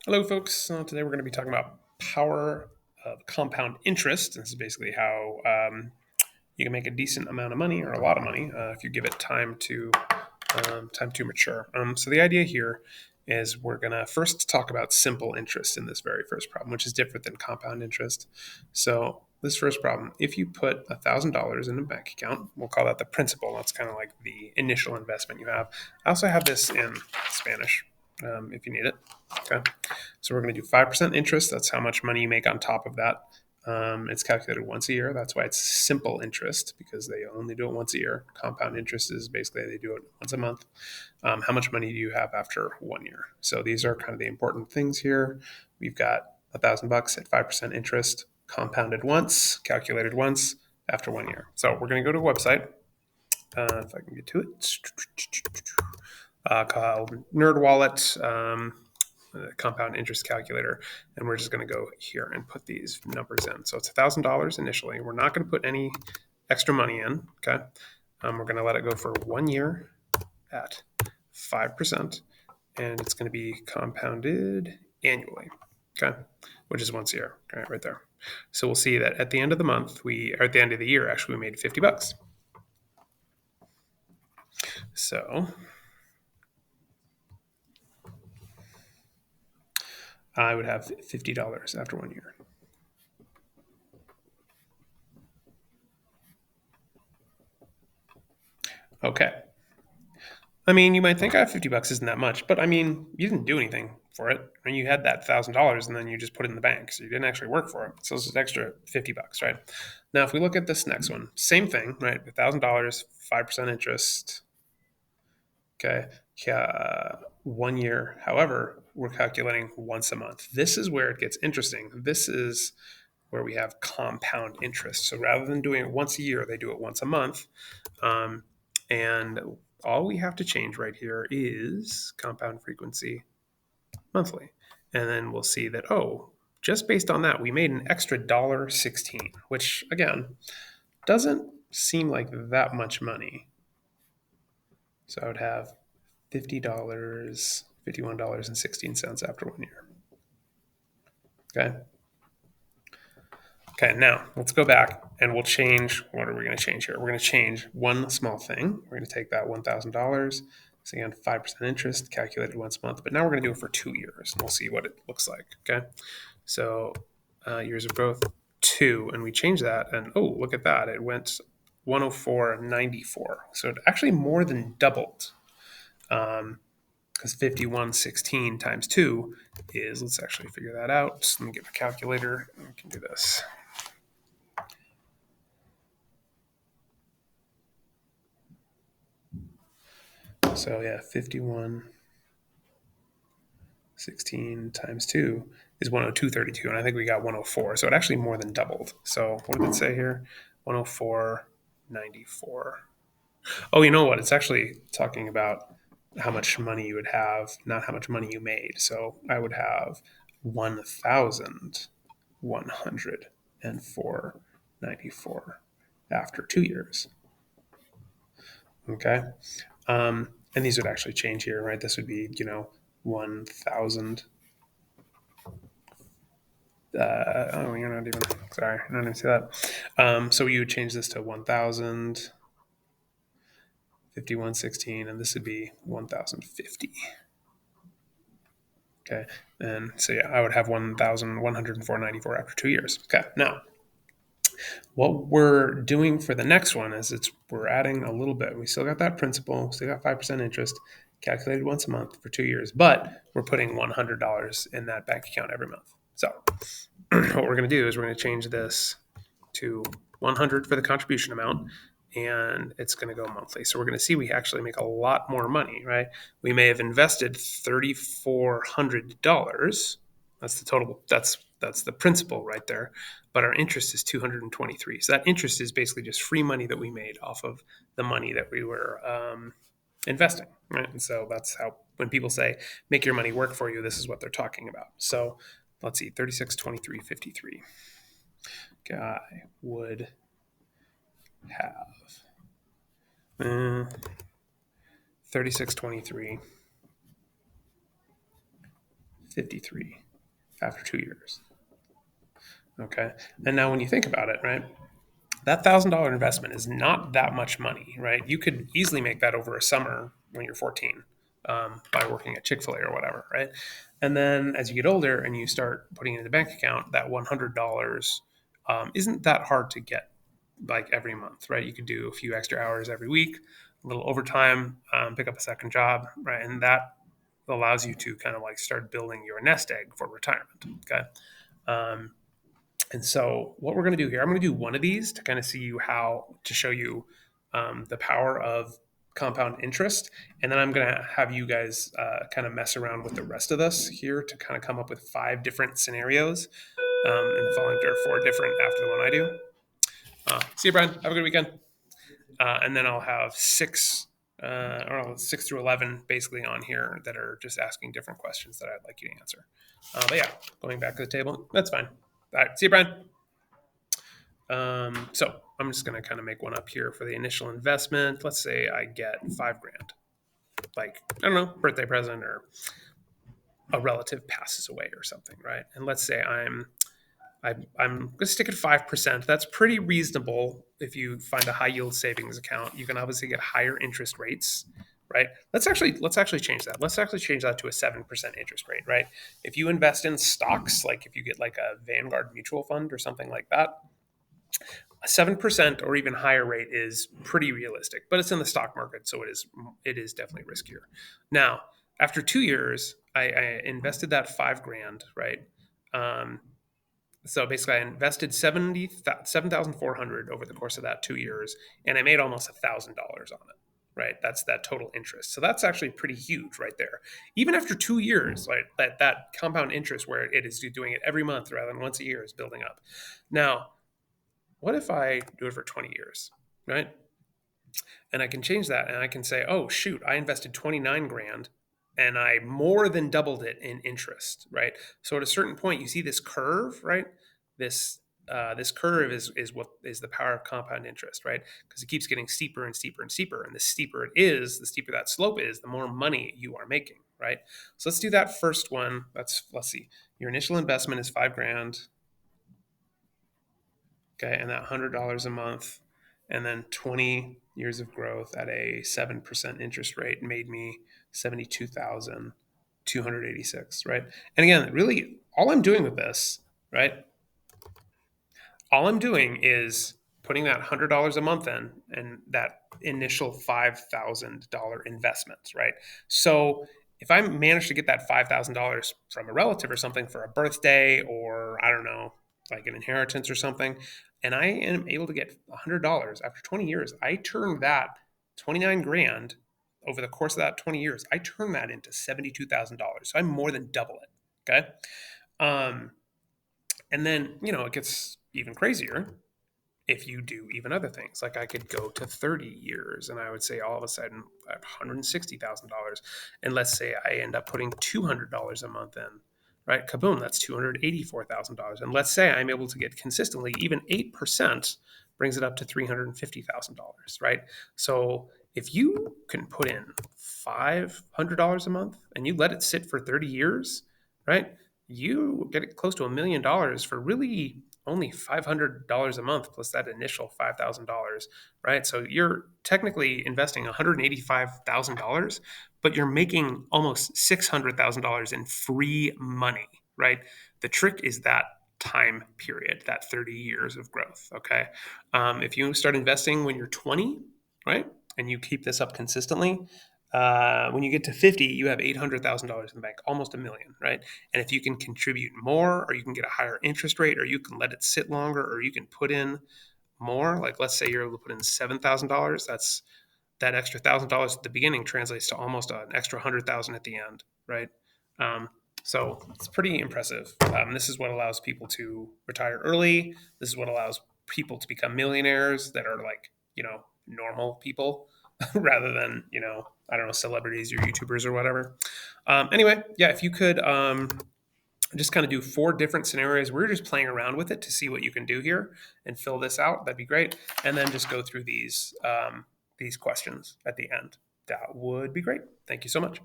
Hello, folks. Today we're going to be talking about power of compound interest. This is basically how you can make a decent amount of money or a lot of money if you give it time to mature. So the idea here is we're going to first talk about simple interest in this very first problem, which is different than compound interest. So this first problem, if you put $1,000 in a bank account, we'll call that the principal. That's kind of like the initial investment you have. I also have this in Spanish if you need it. Okay. So we're going to do 5% interest. That's how much money you make on top of that. It's calculated once a year. That's why it's simple interest, because they only do it once a year. Compound interest is basically they do it once a month. How much money do you have after 1 year? So these are kind of the important things here. We've got $1,000 at 5% interest, compounded once, calculated once after 1 year. So we're going to go to a website. If I can get to it, called NerdWallet. Compound interest calculator, and we're just going to go here and put these numbers in. So it's $1,000 initially. We're not going to put any extra money in. Okay, we're going to let it go for 1 year at 5%, and it's going to be compounded annually. Okay, which is once a year. Okay, right there. So we'll see that at the end of the month, or at the end of the year, actually, we made $50. So I would have $50 after 1 year. Okay. I mean, you might think $50 isn't that much, but I mean, you didn't do anything for it. I mean, you had that $1,000 and then you just put it in the bank, so you didn't actually work for it. So it's an extra $50, right? Now, if we look at this next one, same thing, right? $1,000, 5% interest. Okay, 1 year. However, we're calculating once a month. This is where it gets interesting. This is where we have compound interest. So rather than doing it once a year, they do it once a month. And all we have to change right here is compound frequency monthly. And then we'll see that, just based on that, we made an extra $1.16, which again, doesn't seem like that much money. So I would have $50, $51.16 after 1 year. Okay. Okay, now let's go back and we'll change. What are we going to change here? We're going to change one small thing. We're going to take that $1,000. So again, 5% interest calculated once a month. But now we're going to do it for 2 years. And we'll see what it looks like. Okay. So years of growth, 2. And we change that. And look at that. It went 104.94. So it actually more than doubled. Because 51.16 times 2 is, let's actually figure that out. Let me get my calculator. We can do this. So yeah, 51.16 times 2 is 102.32, and I think we got 104. So it actually more than doubled. So what did it say here? 104.94. Oh, you know what? It's actually talking about how much money you would have, not how much money you made. So I would have 1,104.94 after 2 years. Okay. And these would actually change here, right? This would be, 1,000. You're not even, sorry, I didn't see that. So you would change this to 1,000, 51.16, and this would be 1,050. Okay. And so, yeah, I would have 1,104.94 after 2 years. Okay. Now, what we're doing for the next one is we're adding a little bit. We still got that principal, still got 5% interest, calculated once a month for 2 years, but we're putting $100 in that bank account every month. So what we're going to do is we're going to change this to 100 for the contribution amount, and it's going to go monthly. So we're going to see we actually make a lot more money, right? We may have invested $3,400. That's the total. That's the principal right there. But our interest is 223. So that interest is basically just free money that we made off of the money that we were investing, right? And so that's how, when people say make your money work for you, this is what they're talking about. So let's see, 36, 23, 53. Guy would have 36, 23, 53 after 2 years. Okay. And now when you think about it, right, that $1,000 investment is not that much money, right? You could easily make that over a summer when you're 14 by working at Chick-fil-A or whatever, right? And then as you get older and you start putting it in the bank account, that $100 isn't that hard to get like every month, right? You could do a few extra hours every week, a little overtime, pick up a second job, right? And that allows you to kind of like start building your nest egg for retirement, okay? Um, and so what we're going to do here, I'm going to do one of these to kind of see you how to show you the power of compound interest. And then I'm going to have you guys kind of mess around with the rest of this here to kind of come up with 5 different scenarios in the following, or 4 different after the one I do. See you, Brian. Have a good weekend. And then I'll have 6 or 6 through 11 basically on here that are just asking different questions that I'd like you to answer. But yeah, going back to the table, that's fine. All right, see you, Brian. So I'm just going to kind of make one up here for the initial investment. Let's say I get $5,000, like, I don't know, birthday present, or a relative passes away or something, right? And let's say I'm going to stick at 5%. That's pretty reasonable if you find a high yield savings account. You can obviously get higher interest rates, right? Let's actually change that. Let's actually change that to a 7% interest rate, right? If you invest in stocks, like if you get like a Vanguard mutual fund or something like that, a 7% or even higher rate is pretty realistic, but it's in the stock market, so it is definitely riskier. Now, after 2 years, I invested that $5,000, right? So basically, I invested 7,400 over the course of that 2 years, and I made almost $1,000 on it. Right, that's that total interest. So that's actually pretty huge, right there. Even after 2 years, like that compound interest, where it is doing it every month rather than once a year, is building up. Now, what if I do it for 20 years, right? And I can change that, and I can say, oh shoot, I invested 29,000 and I more than doubled it in interest, right? So at a certain point, you see this curve, right? This curve is what is the power of compound interest, right? Because it keeps getting steeper and steeper and steeper, and the steeper it is, the steeper that slope is, the more money you are making, right? So let's do that first one. Let's see. Your initial investment is $5,000, okay, and that $100 a month, and then 20 years of growth at a 7% interest rate made me 72,286, right? And again, really, all I'm doing with this, right? All I'm doing is putting that $100 a month in, and that initial $5,000 investment, right? So if I manage to get that $5,000 from a relative or something for a birthday, or I don't know, like an inheritance or something, and I am able to get $100 after 20 years, I turn that 29,000 over the course of that 20 years, I turn that into $72,000. So I more than double it. Okay. And then, it gets even crazier if you do even other things. Like I could go to 30 years and I would say all of a sudden I have $160,000. And let's say I end up putting $200 a month in, right? Kaboom, that's $284,000. And let's say I'm able to get consistently even 8% brings it up to $350,000, right? So if you can put in $500 a month and you let it sit for 30 years, right? You get it close to $1 million for really only $500 a month plus that initial $5,000, right? So you're technically investing $185,000, but you're making almost $600,000 in free money, right? The trick is that time period, that 30 years of growth, okay? If you start investing when you're 20, right, and you keep this up consistently, when you get to 50, you have $800,000 in the bank, almost $1 million, right? And if you can contribute more, or you can get a higher interest rate, or you can let it sit longer, or you can put in more, like let's say you're able to put in $7,000, that's that extra $1,000 at the beginning translates to almost an extra $100,000 at the end, right? So it's pretty impressive. This is what allows people to retire early. This is what allows people to become millionaires that are like, normal people rather than, I don't know, celebrities or YouTubers or whatever. Anyway, yeah, if you could just kind of do 4 different scenarios. We're just playing around with it to see what you can do here and fill this out. That'd be great. And then just go through these questions at the end. That would be great. Thank you so much.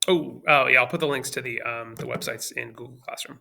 Oh, yeah, I'll put the links to the websites in Google Classroom.